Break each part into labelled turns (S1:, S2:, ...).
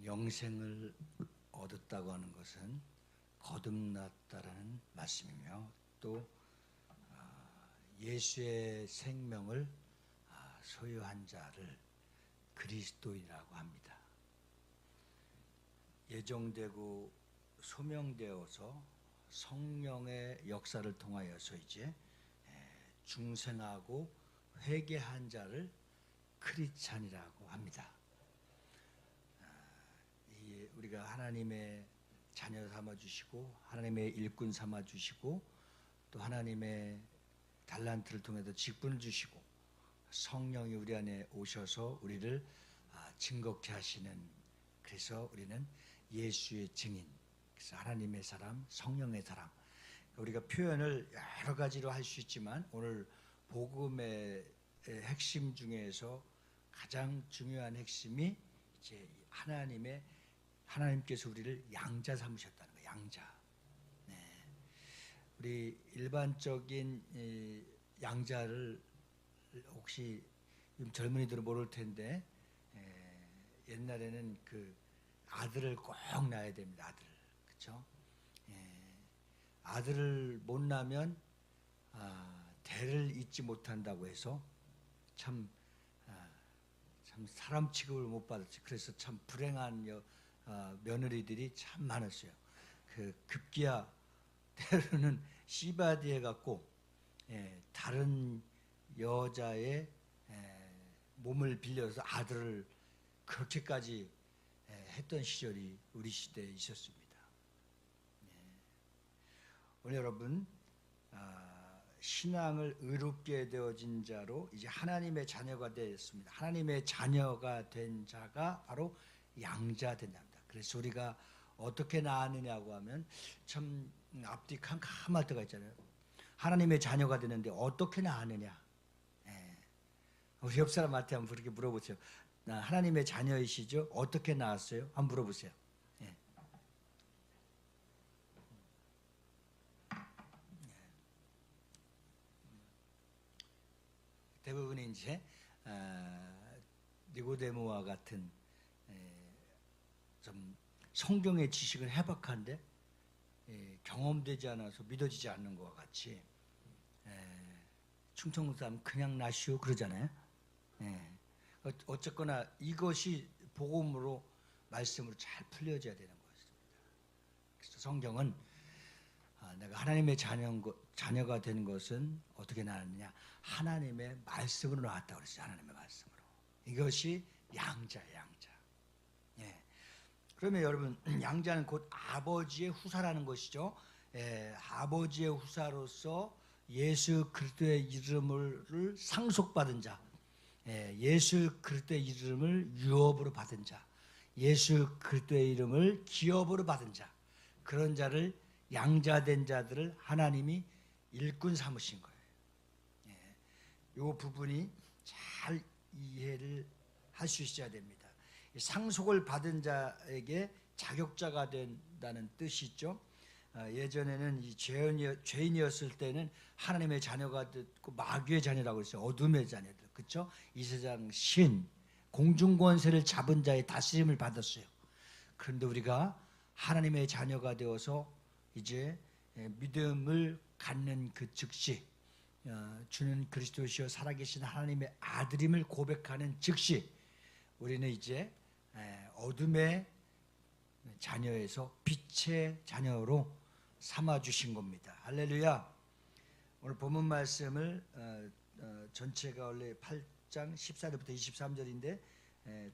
S1: 영생을 얻었다고 하는 것은 거듭났다라는 말씀이며 또 예수의 생명을 소유한 자를 그리스도인이라고 합니다. 예정되고 소명되어서 성령의 역사를 통하여서 이제 중생하고 회개한 자를 크리스찬이라고 합니다. 우리가 하나님의 자녀 삼아주시고 하나님의 일꾼 삼아주시고 또 하나님의 달란트를 통해서 직분을 주시고 성령이 우리 안에 오셔서 우리를 증거케 하시는, 그래서 우리는 예수의 증인, 그래서 하나님의 사람, 성령의 사람. 우리가 표현을 여러 가지로 할 수 있지만 오늘 복음의 핵심 중에서 가장 중요한 핵심이 이제 하나님께서 우리를 양자 삼으셨다는 거예요. 양자. 네. 우리 일반적인 양자를 혹시 젊은이들은 모를 텐데 옛날에는 그 아들을 꼭 낳아야 됩니다. 아들, 그렇죠? 아들을 못 낳으면 대를 잇지 못한다고 해서 참 사람 취급을 못 받았어요. 그래서 참 불행한 며느리들이 참 많았어요. 그 급기야 때로는 시바디에 갖고 다른 여자의 몸을 빌려서 아들을 그렇게까지 했던 시절이 우리 시대에 있었습니다. 오늘 여러분 신앙을 의롭게 되어진 자로 이제 하나님의 자녀가 되었습니다. 하나님의 자녀가 된 자가 바로 양자 된 자입니다. 그래서 우리가 어떻게 나았느냐고 하면 참 앞뒤 캄캄할 때가 있잖아요. 하나님의 자녀가 되는데 어떻게 나았느냐. 우리 옆 사람한테 한번 그렇게 물어보세요. 하나님의 자녀이시죠? 어떻게 나왔어요? 한번 물어보세요. 대부분이 이제 니고데모와 같은 좀 성경의 지식을 해박한데 경험되지 않아서 믿어지지 않는 것과 같이 충청 사람 그냥 나시오 그러잖아요. 어쨌거나 이것이 복음으로 말씀으로 잘 풀려져야 되는 것입니다. 그래서 성경은 내가 하나님의 자녀가 된 것은 어떻게 나왔느냐? 하나님의 말씀으로 나왔다고 그랬어요. 하나님의 말씀으로. 이것이 양자예요, 양자. 그러면 여러분, 양자는 곧 아버지의 후사라는 것이죠. 아버지의 후사로서 예수 그리스도의 이름을 상속받은 자, 예수 그리스도의 이름을 유업으로 받은 자, 예수 그리스도의 이름을 기업으로 받은 자, 그런 자를 양자된 자들을 하나님이 일꾼 삼으신 거예요. 이 부분이 잘 이해를 할 수 있어야 됩니다. 상속을 받은 자에게 자격자가 된다는 뜻이 있죠. 예전에는 이 죄인이었을 때는 하나님의 자녀가 됐고 마귀의 자녀라고 했어요. 어둠의 자녀들, 그렇죠? 이 세상 신, 공중권세를 잡은 자의 다스림을 받았어요. 그런데 우리가 하나님의 자녀가 되어서 이제 믿음을 갖는 그 즉시 주는 그리스도시요 살아계신 하나님의 아들임을 고백하는 즉시 우리는 이제 어둠의 자녀에서 빛의 자녀로 삼아주신 겁니다. 할렐루야. 오늘 본문 말씀을 전체가 원래 8장 14절부터 23절인데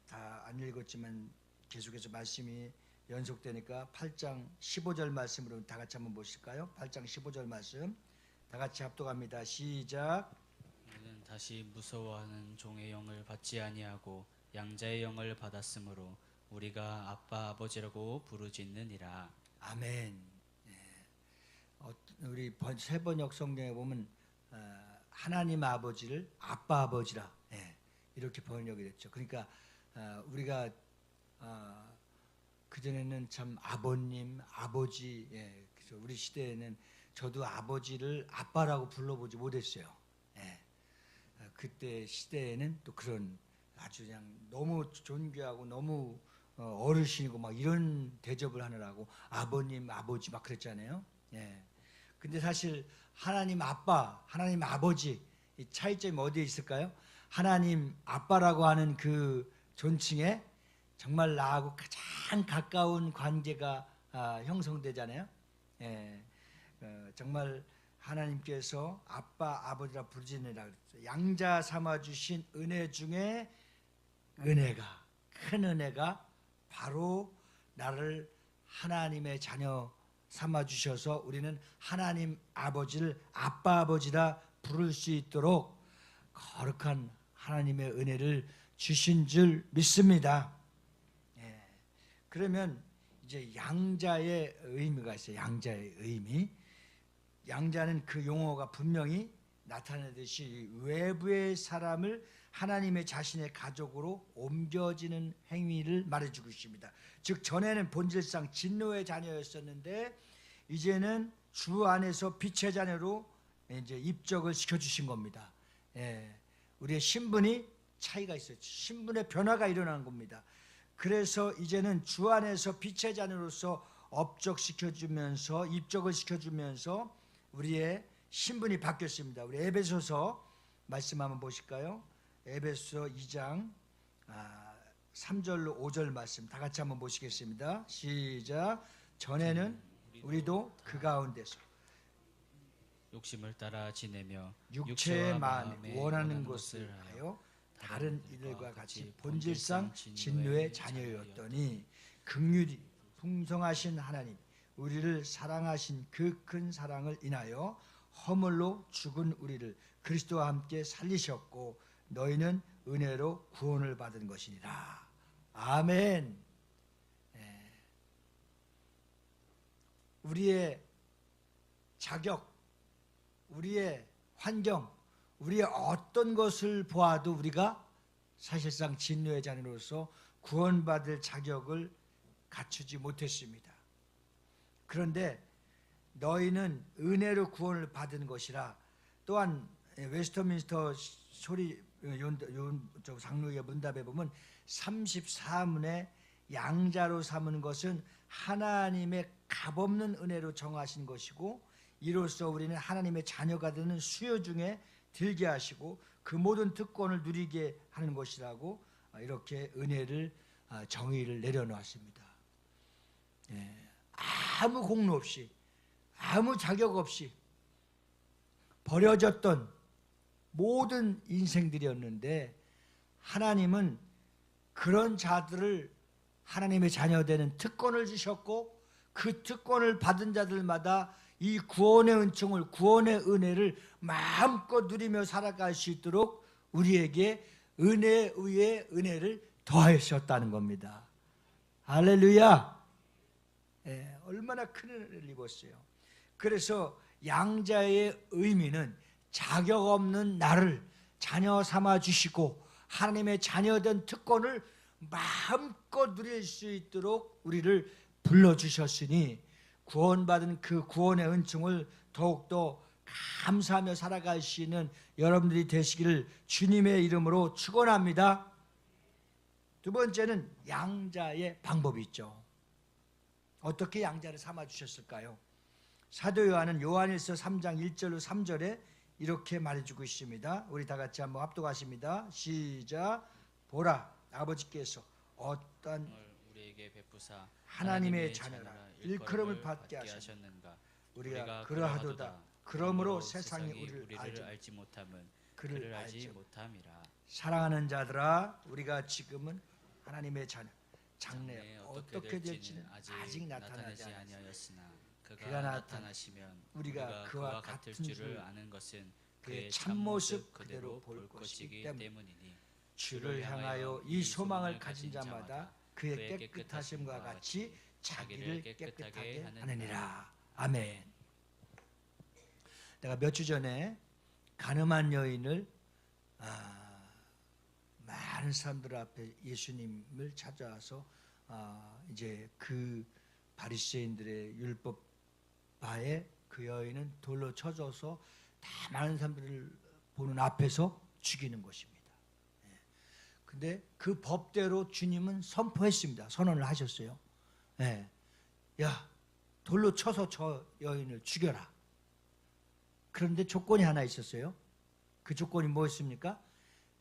S1: 다 안 읽었지만 계속해서 말씀이 연속되니까 8장 15절 말씀으로 다 같이 한번 보실까요? 8장 15절 말씀 다 같이 합독합니다. 시작.
S2: 너는 다시 무서워하는 종의 영을 받지 아니하고 양자의 영을 받았으므로 우리가 아빠 아버지라고 부르짖느니라.
S1: 아멘. 우리 세 번역 성경에 보면 하나님 아버지를 아빠 아버지라 이렇게 번역이 됐죠. 그러니까 우리가 그전에는 참 아버님, 아버지, 그래서 우리 시대에는 저도 아버지를 아빠라고 불러보지 못했어요. 그때 시대에는 또 그런 아주 그냥 너무 존귀하고 너무 어르신이고 막 이런 대접을 하느라고 아버님, 아버지 막 그랬잖아요. 예. 근데 사실 하나님 아빠, 하나님 아버지 이 차이점이 어디에 있을까요? 하나님 아빠라고 하는 그 존칭에 정말 나하고 가장 가까운 관계가 형성되잖아요. 예. 정말 하나님께서 아빠, 아버지라 부르짖느라 그랬어요. 양자 삼아 주신 은혜 중에 은혜가, 큰 은혜가 바로 나를 하나님의 자녀 삼아 주셔서 우리는 하나님 아버지를 아빠, 아버지라 부를 수 있도록 거룩한 하나님의 은혜를 주신 줄 믿습니다. 예. 그러면 이제 양자의 의미가 있어요. 양자의 의미. 양자는 그 용어가 분명히 나타내듯이 외부의 사람을 하나님의 자신의 가족으로 옮겨지는 행위를 말해주고 있습니다. 즉 전에는 본질상 진노의 자녀였었는데 이제는 주 안에서 빛의 자녀로 이제 입적을 시켜주신 겁니다. 예, 우리의 신분이 차이가 있어요. 신분의 변화가 일어난 겁니다. 그래서 이제는 주 안에서 빛의 자녀로서 업적시켜주면서 입적을 시켜주면서 우리의 신분이 바뀌었습니다. 우리 에베소서 말씀 한번 보실까요? 에베소 2장 3절로 5절 말씀 다 같이 한번 보시겠습니다. 시작. 전에는 우리도 그 가운데서
S2: 욕심을 따라 지내며
S1: 육체의 마음이
S2: 마음에
S1: 원하는 것을 하여 다른 이들과 같이 본질상 진노의 자녀였더니 긍휼이 풍성하신 하나님 우리를 사랑하신 그 큰 사랑을 인하여 허물로 죽은 우리를 그리스도와 함께 살리셨고 너희는 은혜로 구원을 받은 것이니라. 아멘. 우리의 자격, 우리의 환경, 우리의 어떤 것을 보아도 우리가 사실상 진노의 자녀로서 구원받을 자격을 갖추지 못했습니다. 그런데 너희는 은혜로 구원을 받은 것이라. 또한 웨스터민스터 장로의 문답에 보면 34문에 양자로 삼은 것은 하나님의 값없는 은혜로 정하신 것이고 이로써 우리는 하나님의 자녀가 되는 수요 중에 들게 하시고 그 모든 특권을 누리게 하는 것이라고 이렇게 은혜를 정의를 내려놓았습니다. 아무 공로 없이 아무 자격 없이 버려졌던 모든 인생들이었는데 하나님은 그런 자들을 하나님의 자녀되는 특권을 주셨고 그 특권을 받은 자들마다 이 구원의 은총을 구원의 은혜를 마음껏 누리며 살아갈 수 있도록 우리에게 은혜 위에 은혜를 더하셨다는 겁니다. 할렐루야. 얼마나 큰 은혜를 입었어요. 그래서 양자의 의미는 자격 없는 나를 자녀 삼아 주시고 하나님의 자녀된 특권을 마음껏 누릴 수 있도록 우리를 불러주셨으니 구원받은 그 구원의 은총을 더욱더 감사하며 살아갈 수 있는 여러분들이 되시기를 주님의 이름으로 축원합니다. 두 번째는 양자의 방법이 있죠. 어떻게 양자를 삼아 주셨을까요? 사도 요한은 요한일서 3장 1절로 3절에 이렇게 말해주고 있습니다. 우리 다 같이 한번 합독하십니다. 시작. 보라 아버지께서 어떤
S2: 우리에게 베푸사
S1: 하나님의 자녀라 일컬음을 받게 하셨는가. 우리가 그러하도다. 그러므로 세상이 우리를
S2: 알지 못함은
S1: 그를
S2: 그를
S1: 알지
S2: 알지 못함이라.
S1: 사랑하는 자들아 우리가 지금은 하나님의 자녀 장래 어떻게 될지는 아직 나타나지
S2: 아니하였으나
S1: 그가
S2: 나타나시면
S1: 우리가 그와 같은 줄을
S2: 아는 것은
S1: 그의 참모습 그대로 볼 것이기 때문이니 주를 향하여 이 소망을 가진 자마다 그의 깨끗하심과 같이 자기를 깨끗하게 하느니라. 아멘. 내가 몇 주 전에 가늠한 여인을 많은 사람들 앞에 예수님을 찾아와서 이제 그 바리새인들의 율법바에 그 여인은 돌로 쳐져서 다 많은 사람들을 보는 앞에서 죽이는 것입니다. 근데 그 법대로 주님은 선포했습니다. 선언을 하셨어요. 예. 야, 돌로 쳐서 저 여인을 죽여라. 그런데 조건이 하나 있었어요. 그 조건이 뭐였습니까?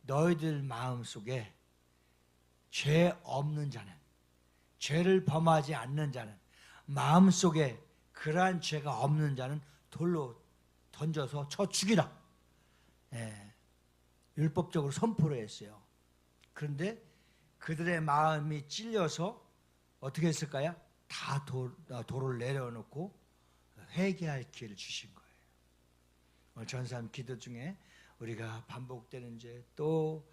S1: 너희들 마음속에 죄 없는 자는, 죄를 범하지 않는 자는, 마음속에 그러한 죄가 없는 자는 돌로 던져서 쳐 죽이라. 예, 율법적으로 선포를 했어요. 그런데 그들의 마음이 찔려서 어떻게 했을까요? 다 돌을 내려놓고 회개할 기회를 주신 거예요. 오늘 전사님 기도 중에 우리가 반복되는 죄, 또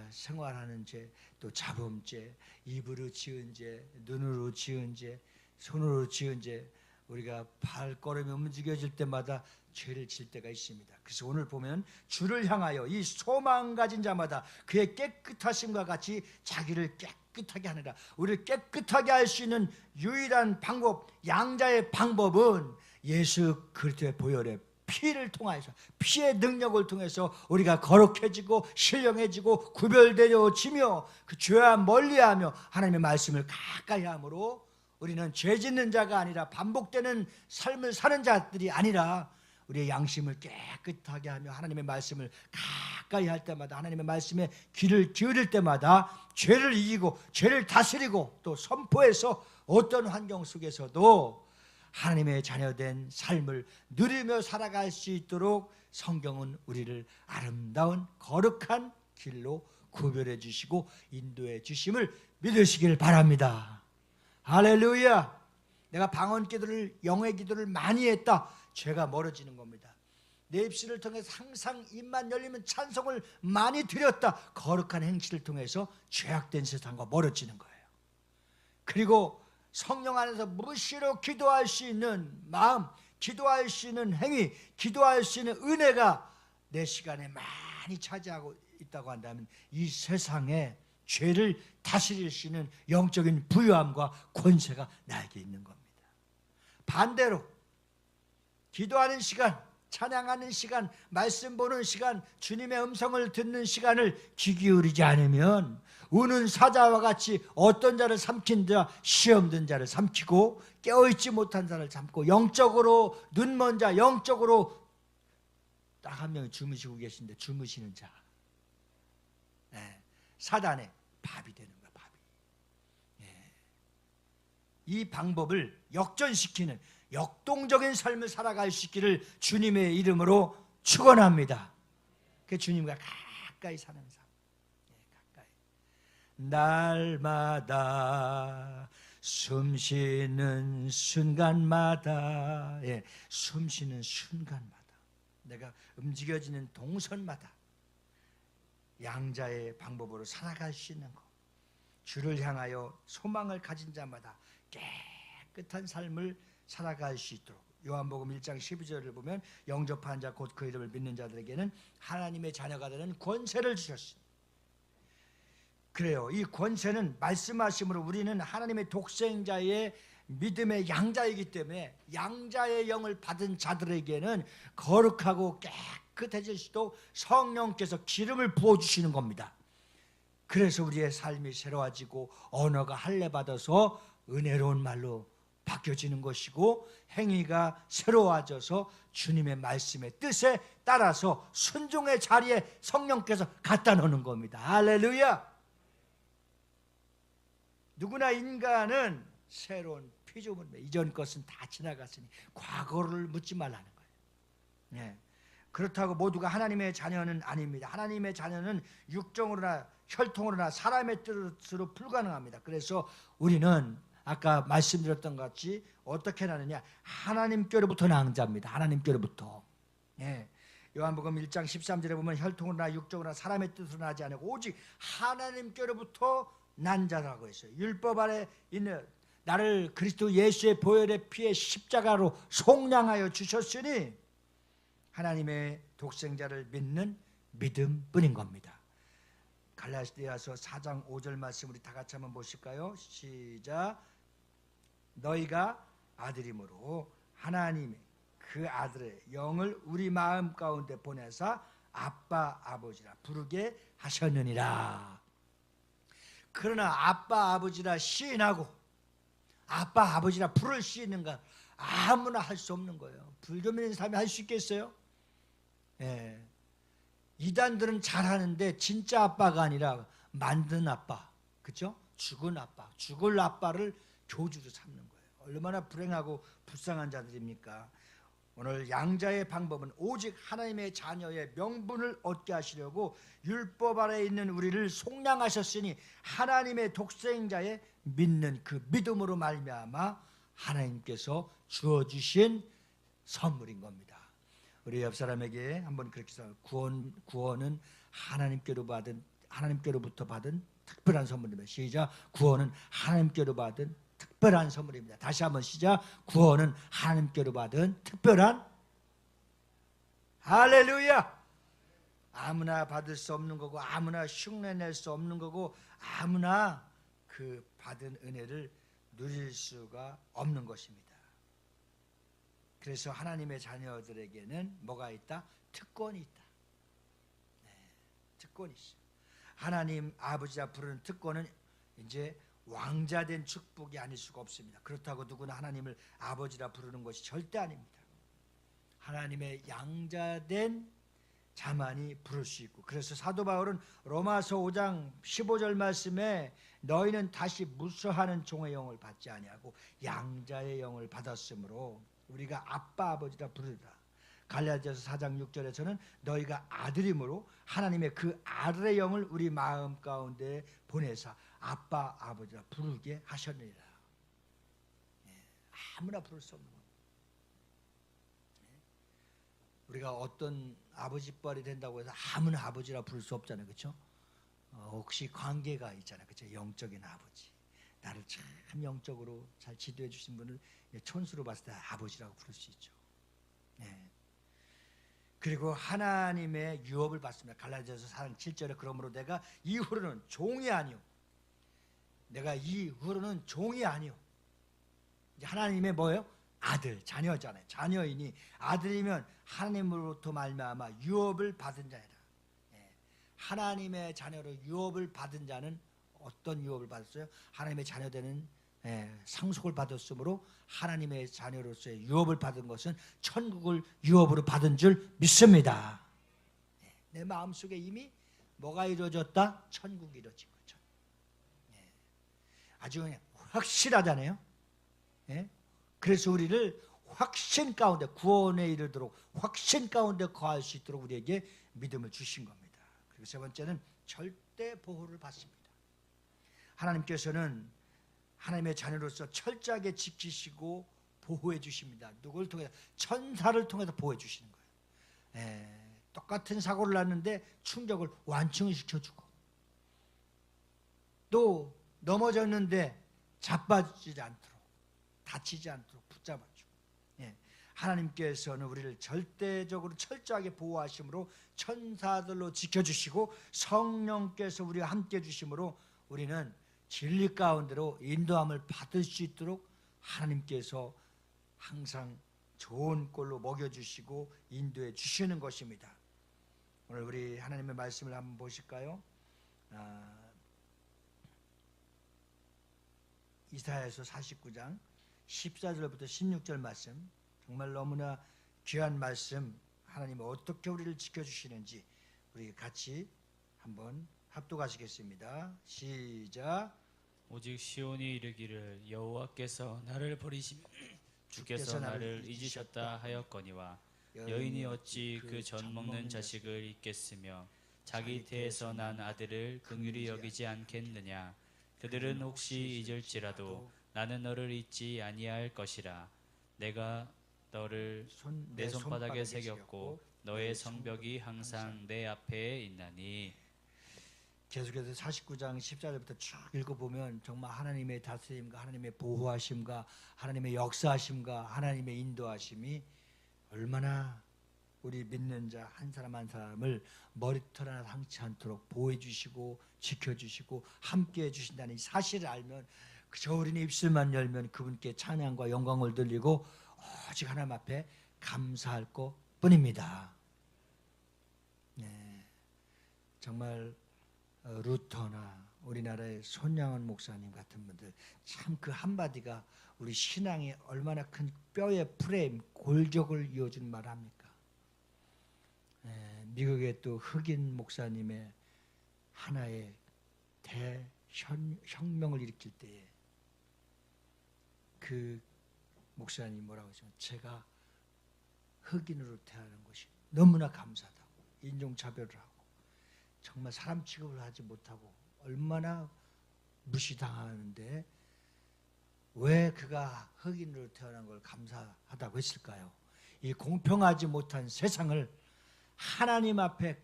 S1: 생활하는 죄, 또 잡음죄, 입으로 지은 죄, 눈으로 지은 죄, 손으로 지은 죄, 우리가 발걸음이 움직여질 때마다 죄를 질 때가 있습니다. 그래서 오늘 보면 주를 향하여 이 소망 가진 자마다 그의 깨끗하심과 같이 자기를 깨끗하게 하느라. 우리를 깨끗하게 할 수 있는 유일한 방법, 양자의 방법은 예수 그리스도의 보혈의 피를 통해서, 피의 능력을 통해서 우리가 거룩해지고 신령해지고 구별되어지며 그 죄와 멀리하며 하나님의 말씀을 가까이 함으로 우리는 죄 짓는 자가 아니라 반복되는 삶을 사는 자들이 아니라 우리의 양심을 깨끗하게 하며 하나님의 말씀을 가까이 할 때마다, 하나님의 말씀에 귀를 기울일 때마다 죄를 이기고 죄를 다스리고 또 선포해서 어떤 환경 속에서도 하나님의 자녀된 삶을 누리며 살아갈 수 있도록 성경은 우리를 아름다운 거룩한 길로 구별해 주시고 인도해 주심을 믿으시길 바랍니다. 할렐루야. 내가 방언 기도를, 영의 기도를 많이 했다. 죄가 멀어지는 겁니다. 내 입술을 통해서 항상 입만 열리면 찬송을 많이 드렸다. 거룩한 행실을 통해서 죄악된 세상과 멀어지는 거예요. 그리고 성령 안에서 무시로 기도할 수 있는 마음, 기도할 수 있는 행위, 기도할 수 있는 은혜가 내 시간에 많이 차지하고 있다고 한다면 이 세상에 죄를 다스릴 수 있는 영적인 부유함과 권세가 나에게 있는 겁니다. 반대로 기도하는 시간, 찬양하는 시간, 말씀 보는 시간, 주님의 음성을 듣는 시간을 귀 기울이지 않으면 우는 사자와 같이 어떤 자를 삼킨 자, 시험 든 자를 삼키고 깨어있지 못한 자를 삼고 영적으로 눈먼 자, 영적으로 딱 한 명이 주무시고 계신데 주무시는 자, 사단의 밥이 되는 거야. 밥이. 이 방법을 역전시키는 역동적인 삶을 살아갈 수 있기를 주님의 이름으로 축원합니다. 그 주님과 가까이 사는 삶. 가까이. 날마다 숨쉬는 순간마다, 숨쉬는 순간마다, 내가 움직여지는 동선마다 양자의 방법으로 살아갈 수 있는 것, 주를 향하여 소망을 가진 자마다 깨끗한 삶을 살아갈 수 있도록 요한복음 1장 12절을 보면 영접한 자 곧 그 이름을 믿는 자들에게는 하나님의 자녀가 되는 권세를 주셨습니다. 그래요. 이 권세는 말씀하심으로 우리는 하나님의 독생자의 믿음의 양자이기 때문에 양자의 영을 받은 자들에게는 거룩하고 깨끗해질 수도 성령께서 기름을 부어주시는 겁니다. 그래서 우리의 삶이 새로워지고 언어가 할례받아서 은혜로운 말로 바뀌어지는 것이고 행위가 새로워져서 주님의 말씀의 뜻에 따라서 순종의 자리에 성령께서 갖다 놓는 겁니다. 할렐루야. 누구나 인간은 새로운 피조물입니다. 이전 것은 다 지나갔으니 과거를 묻지 말라는 거예요. 그렇다고 모두가 하나님의 자녀는 아닙니다. 하나님의 자녀는 육정으로나 혈통으로나 사람의 뜻으로 불가능합니다. 그래서 우리는 아까 말씀드렸던 것 같이 어떻게 나느냐, 하나님께로부터 난 자입니다. 하나님께로부터. 요한복음 1장 13절에 보면 혈통으로나 육정으로나 사람의 뜻으로 나지 않고 오직 하나님께로부터 난 자라고 했어요. 율법 아래 있는 나를 그리스도 예수의 보혈의 피의 십자가로 속량하여 주셨으니 하나님의 독생자를 믿는 믿음뿐인 겁니다. 갈라디아서 4장 5절 말씀 우리 다 같이 한번 보실까요? 시작. 너희가 아들이므로 하나님이 그 아들의 영을 우리 마음 가운데 보내사 아빠 아버지라 부르게 하셨느니라. 그러나 아빠 아버지라 시인하고 아빠 아버지라 부를 수 있는 건 아무나 할 수 없는 거예요. 불교 믿는 사람이 할 수 있겠어요? 예. 이단들은 잘하는데 진짜 아빠가 아니라 만든 아빠, 그렇죠? 죽은 아빠, 죽을 아빠를 교주로 삼는 거예요. 얼마나 불행하고 불쌍한 자들입니까? 오늘 양자의 방법은 오직 하나님의 자녀의 명분을 얻게 하시려고 율법 아래에 있는 우리를 속량하셨으니 하나님의 독생자의 믿는 그 믿음으로 말미암아 하나님께서 주어주신 선물인 겁니다. 우리 옆 사람에게 한번 그렇게 해서 구원은 하나님께로부터 받은 특별한 선물입니다. 시작. 구원은 하나님께로 받은 특별한 선물입니다. 다시 한번 시작. 구원은 하나님께로 받은 특별한, 할렐루야. 아무나 받을 수 없는 거고 아무나 흉내낼 수 없는 거고 아무나 그 받은 은혜를 누릴 수가 없는 것입니다. 그래서 하나님의 자녀들에게는 뭐가 있다? 특권이 있다. 네, 특권이 있어. 하나님 아버지라 부르는 특권은 이제 왕자된 축복이 아닐 수가 없습니다. 그렇다고 누구나 하나님을 아버지라 부르는 것이 절대 아닙니다. 하나님의 양자된 자만이 부를 수 있고, 그래서 사도 바울은 로마서 5장 15절 말씀에 너희는 다시 무서워하는 종의 영을 받지 아니하고 양자의 영을 받았으므로 우리가 아빠 아버지라 부르리라. 갈라디아서 4장 6절에서는 너희가 아들임으로 하나님의 그 아들의 영을 우리 마음 가운데 보내사 아빠 아버지라 부르게 하셨느니라. 아무나 부를 수 없는 겁니다. 우리가 어떤 아버지뻘이 된다고 해서 아무나 아버지라 부를 수 없잖아요, 그렇죠? 혹시 관계가 있잖아요, 그렇죠? 영적인 아버지, 나를 참 영적으로 잘 지도해 주신 분을 촌수로 봤을 때 아버지라고 부를 수 있죠. 네. 그리고 하나님의 유업을 받습니다. 갈라디아서 4장 7절에 그러므로 내가 이후로는 종이 아니요, 내가 이후로는 종이 아니요. 이제 하나님의 뭐예요? 아들, 자녀잖아요. 자녀이니 아들이면 하나님으로부터 말미암아 유업을 받은 자이라. 하나님의 자녀로 유업을 받은 자는 어떤 유업을 받았어요? 하나님의 자녀되는 상속을 받았으므로 하나님의 자녀로서의 유업을 받은 것은 천국을 유업으로 받은 줄 믿습니다. 내 마음속에 이미 뭐가 이루어졌다? 천국이 이루어진 거죠. 아주 그냥 확실하잖아요. 그래서 우리를 확신 가운데 구원에 이르도록 확신 가운데 거할 수 있도록 우리에게 믿음을 주신 겁니다. 그리고 세 번째는 절대 보호를 받습니다. 하나님께서는 하나님의 자녀로서 철저하게 지키시고 보호해 주십니다. 누구를 통해서? 천사를 통해서 보호해 주시는 거예요. 똑같은 사고를 났는데 충격을 완충을 시켜주고, 또 넘어졌는데 자빠지지 않도록, 다치지 않도록 붙잡아주고, 하나님께서는 우리를 절대적으로 철저하게 보호하심으로 천사들로 지켜주시고 성령께서 우리와 함께 주심으로 우리는 진리 가운데로 인도함을 받을 수 있도록 하나님께서 항상 좋은 꼴로 먹여주시고 인도해 주시는 것입니다. 오늘 우리 하나님의 말씀을 한번 보실까요? 이사야서 49장 14절부터 16절 말씀, 정말 너무나 귀한 말씀, 하나님은 어떻게 우리를 지켜주시는지 우리 같이 한번 합독하시겠습니다. 시작.
S2: 오직 시온이 이르기를 여호와께서 나를 버리시며 주께서 나를 잊으셨다 하였거니와 여인이 어찌 그 젖 먹는 자식을 잊겠으며 자기 태에서 난 아들을 긍휼히 여기지 않겠느냐. 그들은 혹시 잊을지라도 나는 너를 잊지 아니할 것이라. 내가 너를 내 손바닥에 새겼고 너의 성벽이 항상 내 앞에 있나니.
S1: 계속해서 49장 14절부터 쭉 읽어보면 정말 하나님의 다스림과 하나님의 보호하심과 하나님의 역사하심과 하나님의 인도하심이 얼마나 우리 믿는 자 한 사람 한 사람을 머리털 하나 상치 않도록 보호해 주시고 지켜주시고 함께해 주신다는 이 사실을 알면 그저 우리는 입술만 열면 그분께 찬양과 영광을 돌리고 오직 하나님 앞에 감사할 것뿐입니다. 정말 루터나 우리나라의 손양원 목사님 같은 분들 참 그 한마디가 우리 신앙에 얼마나 큰 뼈의 프레임, 골격을 이어준 말 합니까? 미국의 또 흑인 목사님의 하나의 대혁명을 일으킬 때에 그 목사님이 뭐라고 하죠? 제가 흑인으로 태어난 것이 너무나 감사하다고, 인종차별을 하고 정말 사람 취급을 하지 못하고 얼마나 무시당하는데 왜 그가 흑인으로 태어난 걸 감사하다고 했을까요? 이 공평하지 못한 세상을 하나님 앞에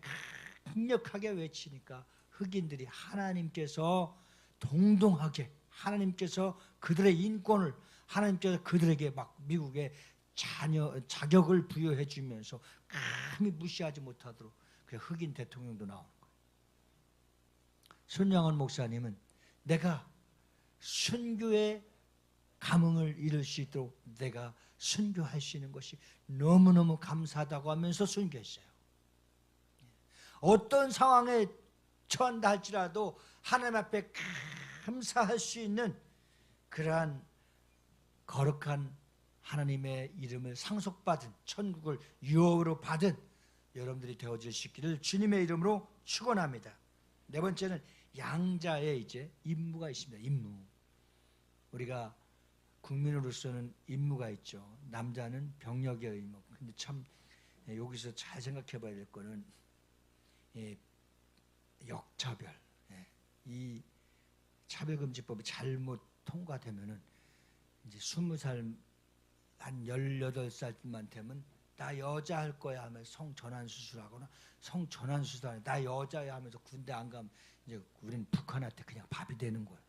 S1: 강력하게 외치니까 흑인들이 하나님께서 동등하게, 하나님께서 그들의 인권을, 하나님께서 그들에게 막 미국의 자격을 부여해 주면서 감히 무시하지 못하도록 그 흑인 대통령도 나오는 거예요. 손양원 목사님은 내가 순교의 감흥을 이룰 수 있도록 내가 순교할 수 있는 것이 너무너무 감사하다고 하면서 순교했어요. 어떤 상황에 처한다 할지라도 하나님 앞에 감사할 수 있는 그러한 거룩한 하나님의 이름을 상속받은, 천국을 유업으로 받은 여러분들이 되어질 수 있기를 주님의 이름으로 축원합니다. 네 번째는 양자의 이제 임무가 있습니다. 임무. 우리가 국민으로서는 임무가 있죠. 남자는 병력의 의무. 근데 참 여기서 잘 생각해 봐야 될 거는 역차별. 이 차별금지법이 잘못 통과되면은 이제 20살 한 18살만 되면 나 여자 할 거야 하면서 성전환 수술하거나 성전환 수술하거나 나 여자야 하면서 군대 안 가면 이제 우리는 북한한테 그냥 밥이 되는 거예요.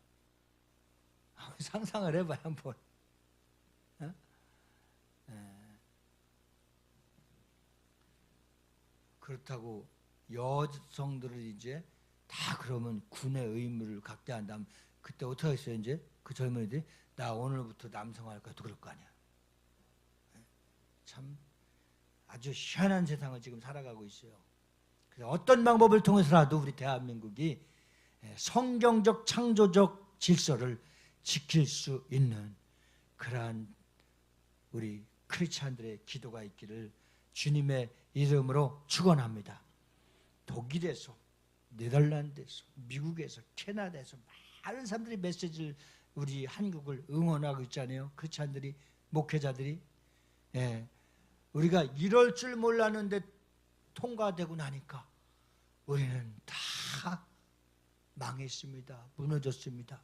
S1: 상상을 해봐요 한번. 그렇다고 여성들을 이제 다 그러면 군의 의무를 각대한다면 그때 어떻게 했어요? 이제 그 젊은이들이 나 오늘부터 남성 할 거야 또 그럴 거 아니야. 참 아주 희한한 세상을 지금 살아가고 있어요. 그래서 어떤 방법을 통해서라도 우리 대한민국이 성경적 창조적 질서를 지킬 수 있는 그러한 우리 크리스찬들의 기도가 있기를 주님의 이름으로 축원합니다. 독일에서, 네덜란드에서, 미국에서, 캐나다에서 많은 사람들이 메시지를 우리 한국을 응원하고 있잖아요. 크리스찬들이, 목회자들이. 우리가 이럴 줄 몰랐는데 통과되고 나니까 우리는 다 망했습니다. 무너졌습니다.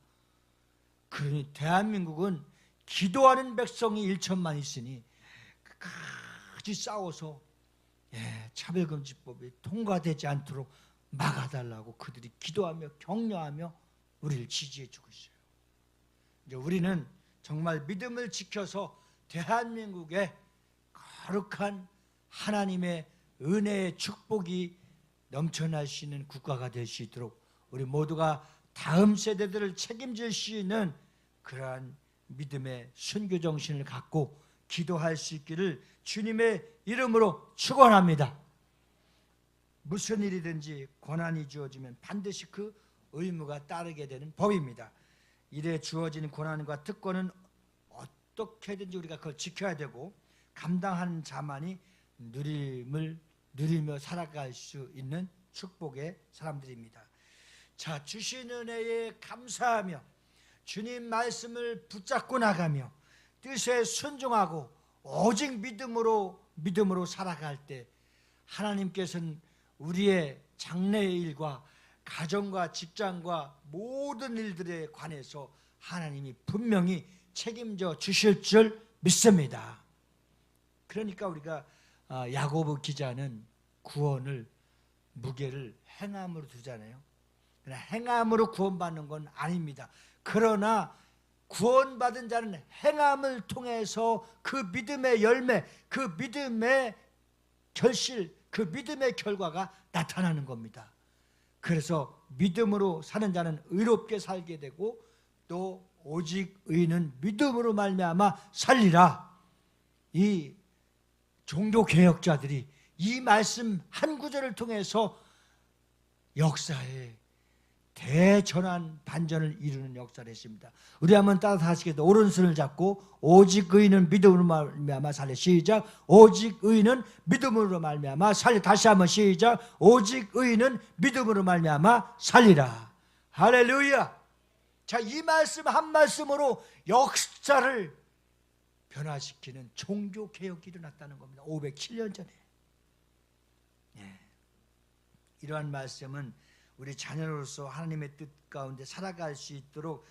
S1: 그러니 대한민국은 기도하는 백성이 1천만 있으니 끝까지 싸워서 차별금지법이 통과되지 않도록 막아달라고 그들이 기도하며 격려하며 우리를 지지해주고 있어요. 이제 우리는 정말 믿음을 지켜서 대한민국에 거룩한 하나님의 은혜의 축복이 넘쳐날 수 있는 국가가 될 수 있도록 우리 모두가 다음 세대들을 책임질 수 있는 그러한 믿음의 순교 정신을 갖고 기도할 수 있기를 주님의 이름으로 축원합니다. 무슨 일이든지 고난이 주어지면 반드시 그 의무가 따르게 되는 법입니다. 이래 주어지는 고난과 특권은 어떻게든지 우리가 그걸 지켜야 되고 감당하는 자만이 누림을 누리며 살아갈 수 있는 축복의 사람들입니다. 자, 주신 은혜에 감사하며 주님 말씀을 붙잡고 나가며 뜻에 순종하고 오직 믿음으로 살아갈 때 하나님께서는 우리의 장래의 일과 가정과 직장과 모든 일들에 관해서 하나님이 분명히 책임져 주실 줄 믿습니다. 그러니까 우리가 야고보 기자는 구원을 무게를 행함으로 두잖아요. 그러나 행함으로 구원받는 건 아닙니다. 그러나 구원받은 자는 행함을 통해서 그 믿음의 열매, 그 믿음의 결실, 그 믿음의 결과가 나타나는 겁니다. 그래서 믿음으로 사는 자는 의롭게 살게 되고 또 오직 의인은 믿음으로 말미암아 살리라. 이 종교개혁자들이 이 말씀 한 구절을 통해서 역사에 대전환 반전을 이루는 역사를 했습니다. 우리 한번 따라서 하시겠다. 오른손을 잡고 오직 의인은 믿음으로 말미암아 살리. 시작. 오직 의인은 믿음으로 말미암아 살리. 다시 한번 시작. 오직 의인은 믿음으로 말미암아 살리라. 할렐루야. 자, 이 말씀 한 말씀으로 역사를 변화시키는 종교개혁이 일어났다는 겁니다. 507년 전에. 예. 이러한 말씀은 우리 자녀로서 하나님의 뜻 가운데 살아갈 수 있도록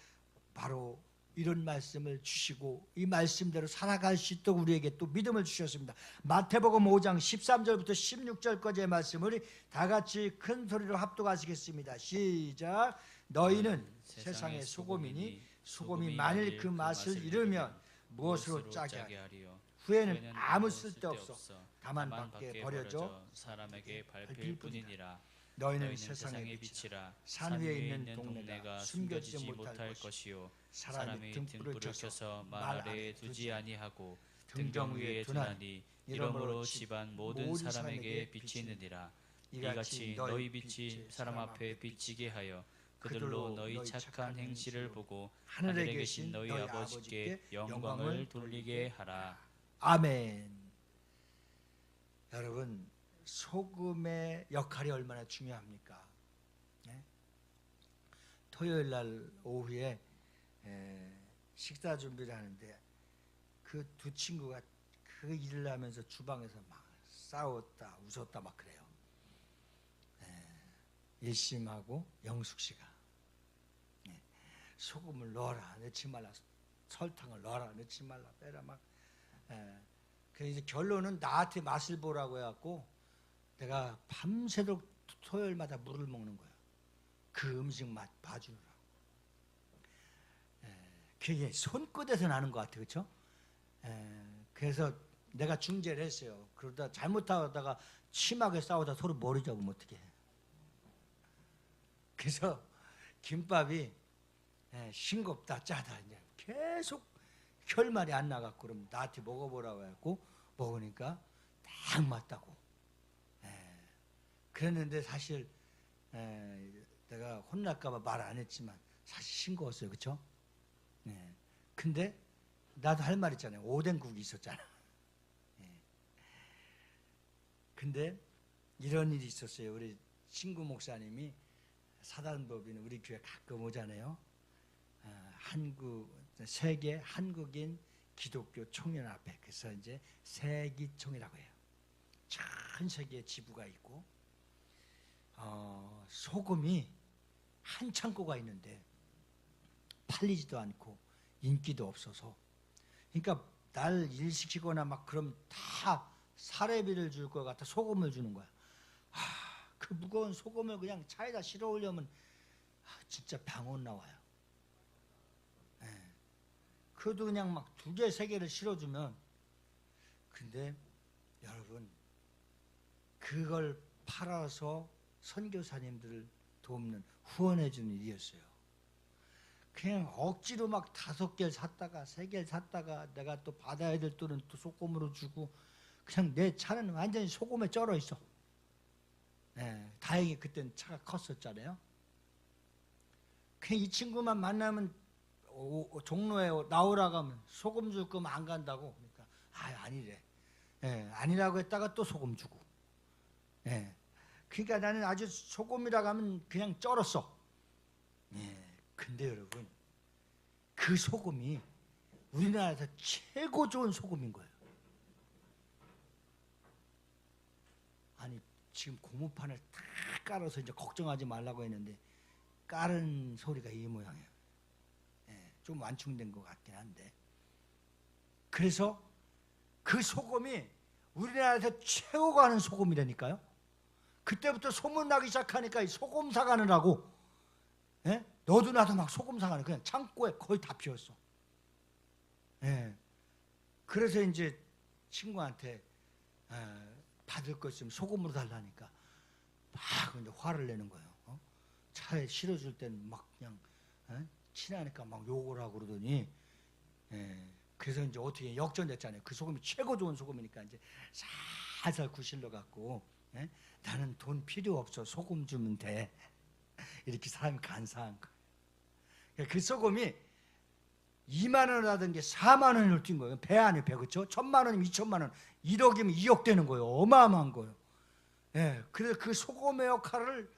S1: 바로 이런 말씀을 주시고 이 말씀대로 살아갈 수 있도록 우리에게 또 믿음을 주셨습니다. 마태복음 5장 13절부터 16절까지의 말씀을 다 같이 큰 소리로 합독하시겠습니다. 시작. 너희는 세상의 소금이니 소금이 만일 그 맛을 잃으면 무엇으로 짜게 하리요. 후에는 아무 쓸데없어 다만 밖에 버려져 사람에게 밟힐 뿐이니라. 너희는 세상의 빛이라. 산 위에 있는 동네가 숨겨지지 못할 것이요 사람이 등불을 켜서 말 아래에 두지 아니하고 등경 위에 두나니 이러므로 집안 모든 사람에게 비치느니라. 이같이 너희 빛이 사람 앞에 비치게 하여 그들로 너희 착한 행실을 보고 하늘에 계신 너희 아버지께 영광을 돌리게 하라. 아멘. 여러분, 소금의 역할이 얼마나 중요합니까? 네? 토요일 날 오후에 식사 준비를 하는데 그 두 친구가 그 일을 하면서 주방에서 막 싸웠다 웃었다 막 그래요. 일심하고 영숙 씨가 소금을 넣어라 넣지 말라, 설탕을 넣어라 넣지 말라, 빼라 막. 그래서 이제 결론은 나한테 맛을 보라고 해갖고 내가 밤새도록 토요일마다 물을 먹는 거야. 그 음식 맛 봐주느라고. 그게 손끝에서 나는 것 같아, 그렇죠? 그래서 내가 중재를 했어요. 그러다 잘못하다가 심하게 싸우다 서로 머리 잡으면 어떡해. 그래서 김밥이 싱겁다 짜다 이제 계속 결말이 안 나갔고, 그럼 나한테 먹어보라고 해갖고 먹으니까 딱 맞다고. 그랬는데 사실 내가 혼날까봐 말 안 했지만 사실 싱거웠어요, 그렇죠? 근데 나도 할 말 있잖아요. 오뎅국이 있었잖아. 근데 이런 일이 있었어요. 우리 친구 목사님이 사단법인 우리 교회 가끔 오잖아요. 세계 한국인 기독교 총연합회, 그래서 이제 세기총이라고 해요. 전 세계에 지부가 있고 소금이 한 창고가 있는데 팔리지도 않고 인기도 없어서, 그러니까 날 일시키거나 막 그럼 다 사례비를 줄 것 같아 소금을 주는 거야. 그 무거운 소금을 그냥 차에다 실어 오려면 진짜 병원 나와요. 그것도 그냥 막 2개, 3개를 실어주면. 근데 여러분, 그걸 팔아서 선교사님들을 돕는, 후원해주는 일이었어요. 그냥 억지로 막 5개를 샀다가 3개를 샀다가 내가 또 받아야 될 돈은 또 소금으로 주고, 그냥 내 차는 완전히 소금에 쩔어 있어. 다행히 그땐 차가 컸었잖아요. 그냥 이 친구만 만나면 종로에 나오라고 하면 소금 줄 거면 안 간다고. 그러니까 아니래. 아니라고 했다가 또 소금 주고. 그러니까 나는 아주 소금이라고 하면 그냥 쩔었어. 근데 여러분, 그 소금이 우리나라에서 최고 좋은 소금인 거예요. 아니, 지금 고무판을 다 깔아서 이제 걱정하지 말라고 했는데 깔은 소리가 이 모양이에요. 좀 완충된 것 같긴 한데. 그래서 그 소금이 우리나라에서 최고가 하는 소금이라니까요. 그때부터 소문나기 시작하니까 소금 사가느라고, 너도 나도 막 소금 사가는, 그냥 창고에 거의 다 피웠어. 그래서 이제 친구한테 받을 거 있으면 소금으로 달라니까 막 이제 화를 내는 거예요. 차에 실어줄 때는 막 그냥 친하니까 막 욕을 하고 그러더니, 그래서 이제 어떻게 역전됐잖아요. 그 소금이 최고 좋은 소금이니까 이제 살살 구실러 갖고, 나는 돈 필요 없어, 소금 주면 돼. 이렇게 사람이 간사한 거예요. 그 소금이 2만 원 하던 게 4만 원을 뛴 거예요. 배 안에 배, 그렇죠? 1,000만 원이면 2,000만 원, 1억이면 2억 되는 거예요. 어마어마한 거예요. 예, 그래서 그 소금의 역할을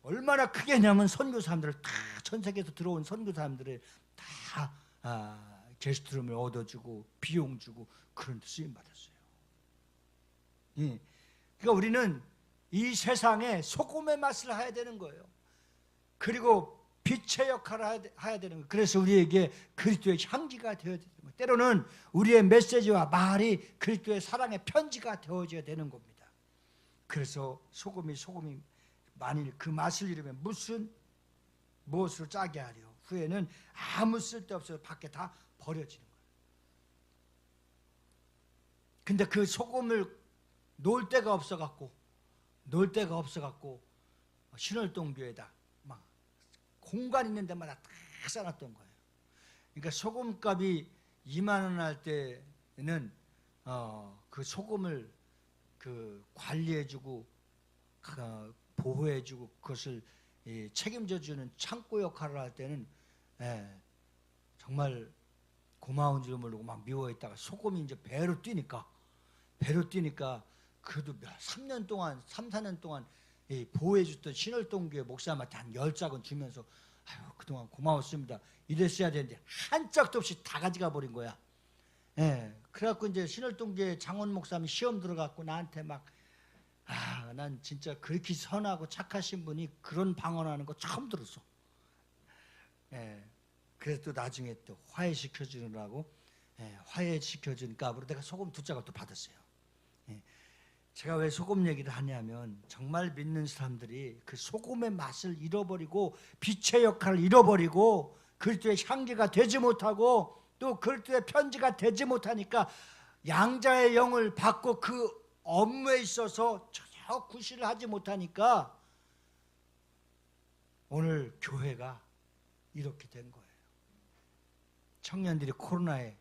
S1: 얼마나 크게 했냐면 선교사람들을 다, 전 세계에서 들어온 선교사람들을 다 게스트룸을 얻어주고 비용 주고 그런 데 쓰임 받았어요. 예. 그러니까 우리는 이 세상에 소금의 맛을 해야 되는 거예요. 그리고 빛의 역할을 해야 되는 거예요. 그래서 우리에게 그리스도의 향기가 되어야 되는 거예요. 때로는 우리의 메시지와 말이 그리스도의 사랑의 편지가 되어져야 되는 겁니다. 그래서 소금이 만일 그 맛을 잃으면 무엇으로 짜게 하려? 후에는 아무 쓸데없어서 밖에 다 버려지는 거예요. 근데 그 소금을 놓을 데가 없어갖고 신월동교에다 막 공간 있는 데마다 다 쌓아놨던 거예요. 그러니까 소금값이 2만 원 할 때는 그 소금을 그 관리해주고 보호해주고 그것을 책임져주는 창고 역할을 할 때는 정말 고마운 줄 모르고 막 미워했다가 소금이 이제 배로 뛰니까 그래도 3년 동안 3, 4년 동안 보호해줬던 신월동교회 목사님한테 한 10짝은 주면서 아유 그동안 고마웠습니다 이랬어야 되는데 한 짝도 없이 다 가져가 버린 거야. 그래갖고 이제 신월동교회 장원 목사님이 시험 들어갔고 나한테 막 난 진짜 그렇게 선하고 착하신 분이 그런 방언하는 거 처음 들었어. 그래서 또 나중에 또 화해시켜주느라고 화해시켜준 값으로 내가 소금 2짝을 또 받았어요. 제가 왜 소금 얘기를 하냐면 정말 믿는 사람들이 그 소금의 맛을 잃어버리고 빛의 역할을 잃어버리고 그리스도의 향기가 되지 못하고 또 그리스도의 편지가 되지 못하니까 양자의 영을 받고 그 업무에 있어서 전혀 구실을 하지 못하니까 오늘 교회가 이렇게 된 거예요. 청년들이 코로나에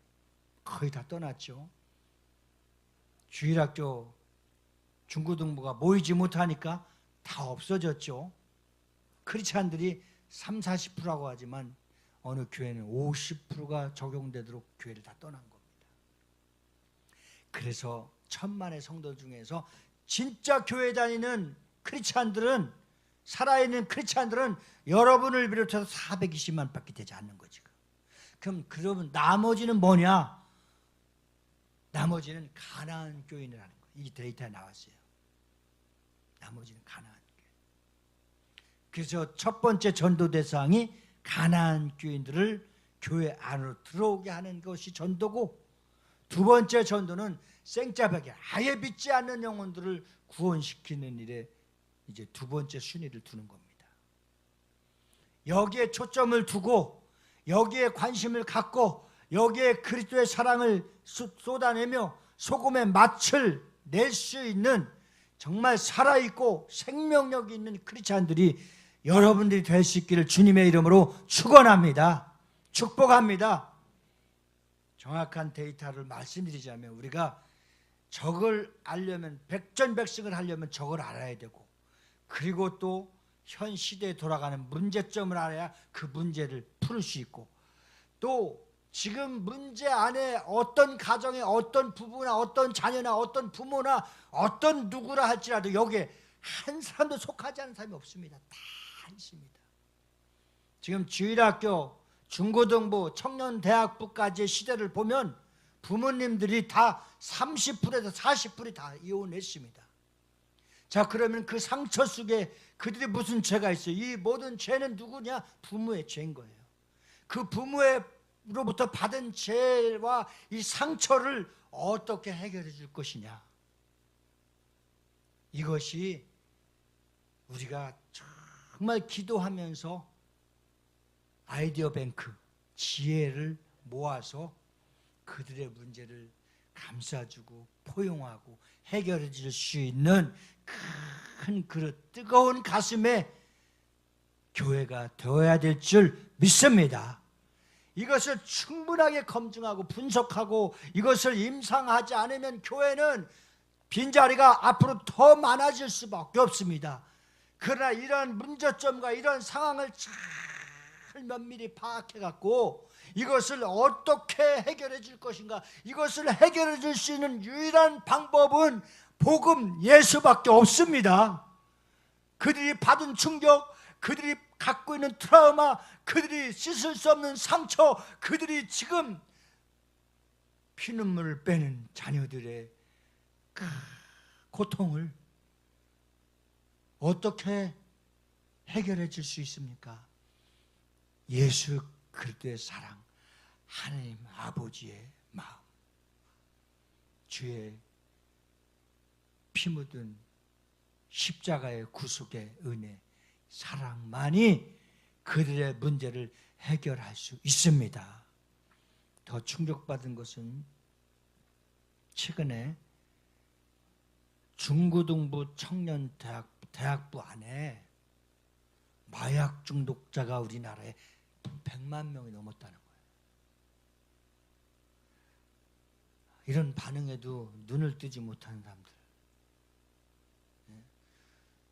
S1: 거의 다 떠났죠. 주일학교 중고등부가 모이지 못하니까 다 없어졌죠. 크리스찬들이 30, 40%라고 하지만 어느 교회는 50%가 적용되도록 교회를 다 떠난 겁니다. 그래서 1,000만의 성도 중에서 진짜 교회 다니는 크리스찬들은 살아있는 크리스찬들은 여러분을 비롯해서 420만 밖에 되지 않는 거지. 그러면 나머지는 뭐냐? 나머지는 가나안 교인이라는 거예요. 이 데이터에 나왔어요. 나머지는 가나안 교인. 그래서 첫 번째 전도 대상이 가나안 교인들을 교회 안으로 들어오게 하는 것이 전도고, 두 번째 전도는 생짜배기 아예 믿지 않는 영혼들을 구원시키는 일에 이제 두 번째 순위를 두는 겁니다. 여기에 초점을 두고 여기에 관심을 갖고 여기에 그리스도의 사랑을 쏟아내며 소금의 맛을 낼 수 있는 정말 살아있고 생명력이 있는 크리스찬들이 여러분들이 될 수 있기를 주님의 이름으로 축원합니다. 축복합니다. 정확한 데이터를 말씀드리자면 우리가 적을 알려면 백전백승을 하려면 적을 알아야 되고, 그리고 또 현 시대에 돌아가는 문제점을 알아야 그 문제를 풀 수 있고, 또 지금 문제 안에 어떤 가정에 어떤 부부나 어떤 자녀나 어떤 부모나 어떤 누구라 할지라도 여기에 한 사람도 속하지 않은 사람이 없습니다. 다 있습니다. 지금 주일학교, 중고등부, 청년대학부까지의 시대를 보면 부모님들이 다 30%에서 40%이 다 이혼했습니다. 자, 그러면 그 상처 속에 그들이 무슨 죄가 있어요? 이 모든 죄는 누구냐? 부모의 죄인 거예요. 그 부모로부터 받은 죄와 이 상처를 어떻게 해결해 줄 것이냐? 이것이 우리가 정말 기도하면서 아이디어 뱅크, 지혜를 모아서 그들의 문제를 감싸주고 포용하고 해결해 줄 수 있는 큰 그릇, 뜨거운 가슴에 교회가 되어야 될 줄 믿습니다. 이것을 충분하게 검증하고 분석하고 이것을 임상하지 않으면 교회는 빈자리가 앞으로 더 많아질 수밖에 없습니다. 그러나 이러한 문제점과 이러한 상황을 잘 면밀히 파악해 갖고 이것을 어떻게 해결해 줄 것인가, 이것을 해결해 줄 수 있는 유일한 방법은 복음 예수밖에 없습니다. 그들이 받은 충격, 그들이 갖고 있는 트라우마, 그들이 씻을 수 없는 상처, 그들이 지금 피눈물을 빼는 자녀들의 그 고통을 어떻게 해결해 줄 수 있습니까? 예수 그리스도의 사랑, 하나님 아버지의 마음, 주의 피 묻은 십자가의 구속의 은혜, 사랑만이 그들의 문제를 해결할 수 있습니다. 더 충격받은 것은 최근에 중고등부 청년대학부 안에 마약 중독자가 우리나라에 100만 명이 넘었다는 거예요. 이런 반응에도 눈을 뜨지 못하는 사람들.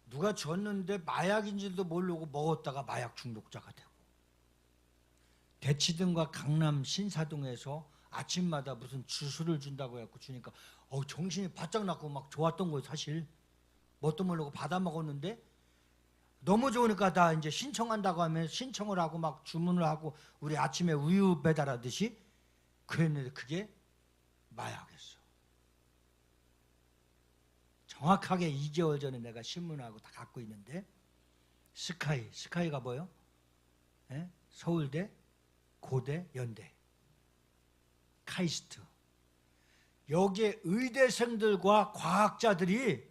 S1: 누가 줬는데 마약인지도 모르고 먹었다가 마약 중독자가 되고, 대치동과 강남 신사동에서 아침마다 무슨 주스를 준다고 해갖고 주니까 정신이 바짝 났고 막 좋았던 거예요. 사실 뭣도 모르고 받아 먹었는데 너무 좋으니까 다 이제 신청한다고 하면 신청을 하고 막 주문을 하고 우리 아침에 우유 배달하듯이 그랬는데 그게 마약이었어. 정확하게 2개월 전에 내가 신문하고 다 갖고 있는데, 스카이가 뭐예요? 서울대, 고대, 연대, 카이스트, 여기에 의대생들과 과학자들이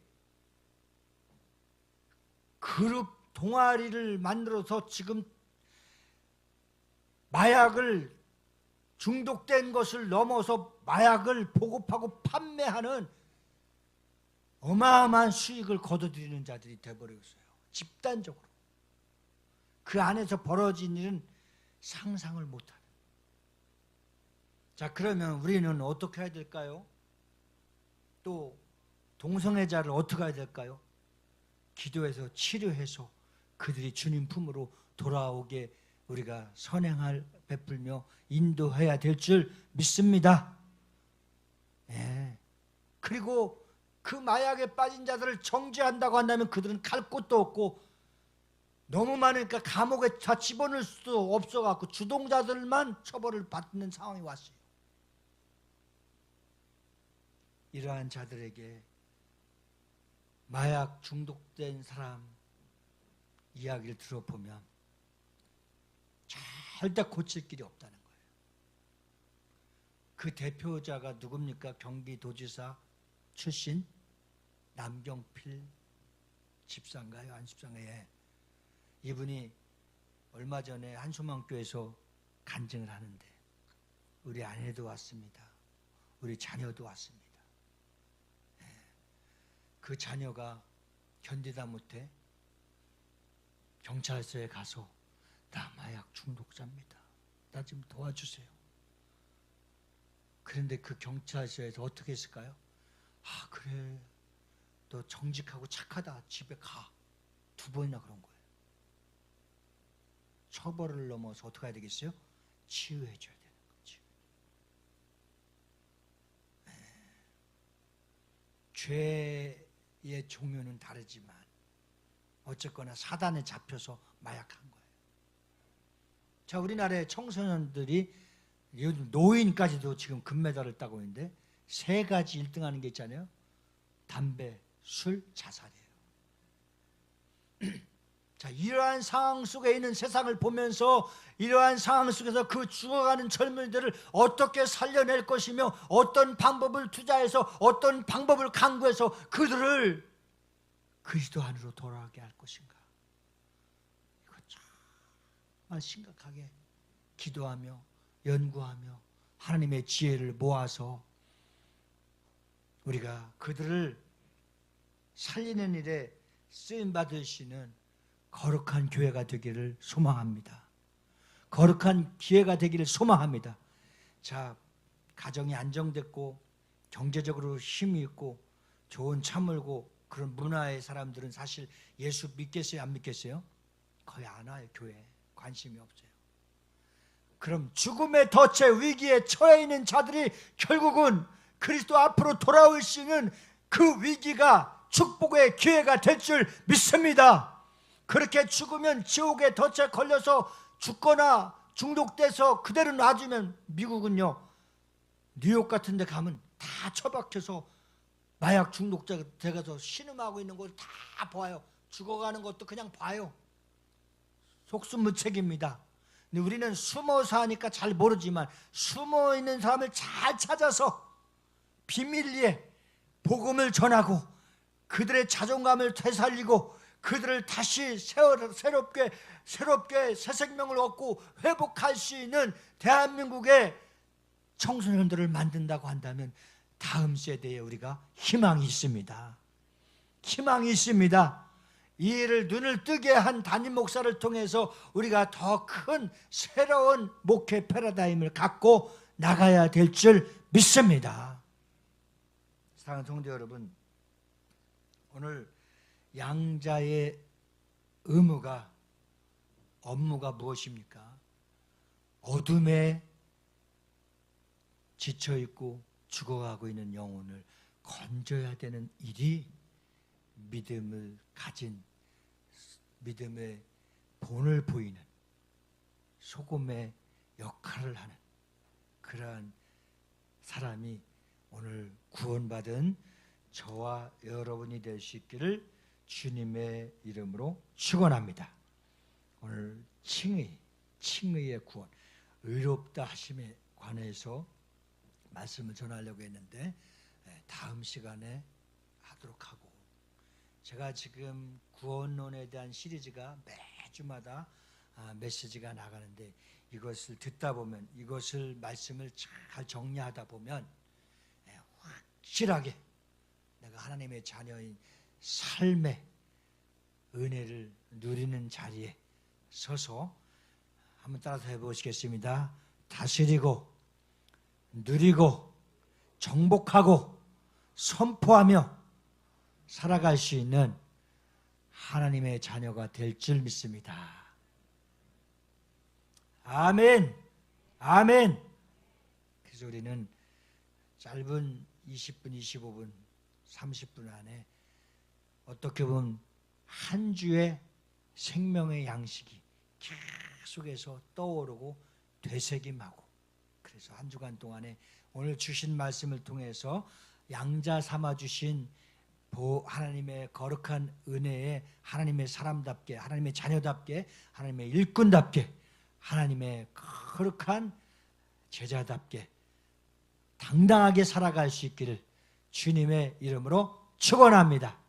S1: 그룹 동아리를 만들어서 지금 마약을, 중독된 것을 넘어서 마약을 보급하고 판매하는 어마어마한 수익을 거둬들이는 자들이 되어버렸어요. 집단적으로. 그 안에서 벌어진 일은 상상을 못하는. 자, 그러면 우리는 어떻게 해야 될까요? 또 동성애자를 어떻게 해야 될까요? 기도해서 치료해서 그들이 주님 품으로 돌아오게 우리가 선행을 베풀며 인도해야 될 줄 믿습니다. 그리고 그 마약에 빠진 자들을 정죄한다고 한다면 그들은 갈 곳도 없고 너무 많으니까 감옥에 다 집어넣을 수도 없어갖고 주동자들만 처벌을 받는 상황이 왔어요. 이러한 자들에게 마약 중독된 사람 이야기를 들어보면 절대 고칠 길이 없다는 거예요. 그 대표자가 누굽니까? 경기도지사 출신 남경필 집사인가요? 안집사인가요? 이분이 얼마 전에 한소망교에서 간증을 하는데 우리 아내도 왔습니다. 우리 자녀도 왔습니다. 그 자녀가 견디다 못해 경찰서에 가서 나 마약 중독자입니다. 나 좀 도와주세요. 그런데 그 경찰서에서 어떻게 했을까요? 아, 그래, 너 정직하고 착하다, 집에 가. 2번이나 그런 거예요. 처벌을 넘어서 어떻게 해야 되겠어요? 치유해줘야 되는 거죠. 죄의 종류는 다르지만 어쨌거나 사단에 잡혀서 마약한 거예요. 자, 우리나라의 청소년들이 노인까지도 지금 금메달을 따고 있는데 3가지 1등하는 게 있잖아요. 담배, 술, 자살이에요. 자, 이러한 상황 속에 있는 세상을 보면서 이러한 상황 속에서 그 죽어가는 젊은이들을 어떻게 살려낼 것이며 어떤 방법을 투자해서 어떤 방법을 강구해서 그들을 그리스도 안으로 돌아가게 할 것인가. 이거 정말 심각하게 기도하며 연구하며 하나님의 지혜를 모아서 우리가 그들을 살리는 일에 쓰임받을 수 있는 거룩한 교회가 되기를 소망합니다. 거룩한 기회가 되기를 소망합니다. 자, 가정이 안정됐고 경제적으로 힘이 있고 좋은 차 몰고 그런 문화의 사람들은 사실 예수 믿겠어요, 안 믿겠어요? 거의 안 와요. 교회에 관심이 없어요. 그럼 죽음의 덫에 위기에 처해 있는 자들이 결국은 그리스도 앞으로 돌아올 수 있는 그 위기가 축복의 기회가 될 줄 믿습니다. 그렇게 죽으면 지옥의 덫에 걸려서 죽거나 중독돼서 그대로 놔주면, 미국은요 뉴욕 같은 데 가면 다 처박혀서 마약 중독자가 돼가서 신음하고 있는 걸 다 봐요. 죽어가는 것도 그냥 봐요. 속수무책입니다. 근데 우리는 숨어서 하니까 잘 모르지만 숨어있는 사람을 잘 찾아서 비밀리에 복음을 전하고 그들의 자존감을 되살리고 그들을 다시 새롭게 새 생명을 얻고 회복할 수 있는 대한민국의 청소년들을 만든다고 한다면 다음 세대에 우리가 희망이 있습니다. 희망이 있습니다. 이 일을 눈을 뜨게 한 담임 목사를 통해서 우리가 더 큰 새로운 목회 패러다임을 갖고 나가야 될 줄 믿습니다. 사랑하는 성도 여러분, 오늘 양자의 업무가 무엇입니까? 어둠에 지쳐있고 죽어가고 있는 영혼을 건져야 되는 일이 믿음을 가진, 믿음의 본을 보이는 소금의 역할을 하는 그러한 사람이 오늘 구원받은 저와 여러분이 될 수 있기를 주님의 이름으로 축원합니다. 오늘 칭의의 구원, 의롭다 하심에 관해서 말씀을 전하려고 했는데 다음 시간에 하도록 하고, 제가 지금 구원론에 대한 시리즈가 매주마다 메시지가 나가는데 이것을 듣다 보면, 이것을 말씀을 잘 정리하다 보면 확실하게 내가 하나님의 자녀인 삶의 은혜를 누리는 자리에 서서 한번 따라서 해보시겠습니다. 다스리고 누리고 정복하고 선포하며 살아갈 수 있는 하나님의 자녀가 될 줄 믿습니다. 아멘. 아멘. 그래서 우리는 짧은 20분, 25분, 30분 안에 어떻게 보면 한 주의 생명의 양식이 계속해서 떠오르고 되새김하고, 그래서 한 주간 동안에 오늘 주신 말씀을 통해서 양자 삼아 주신 하나님의 거룩한 은혜에 하나님의 사람답게, 하나님의 자녀답게, 하나님의 일꾼답게, 하나님의 거룩한 제자답게 당당하게 살아갈 수 있기를 주님의 이름으로 축원합니다.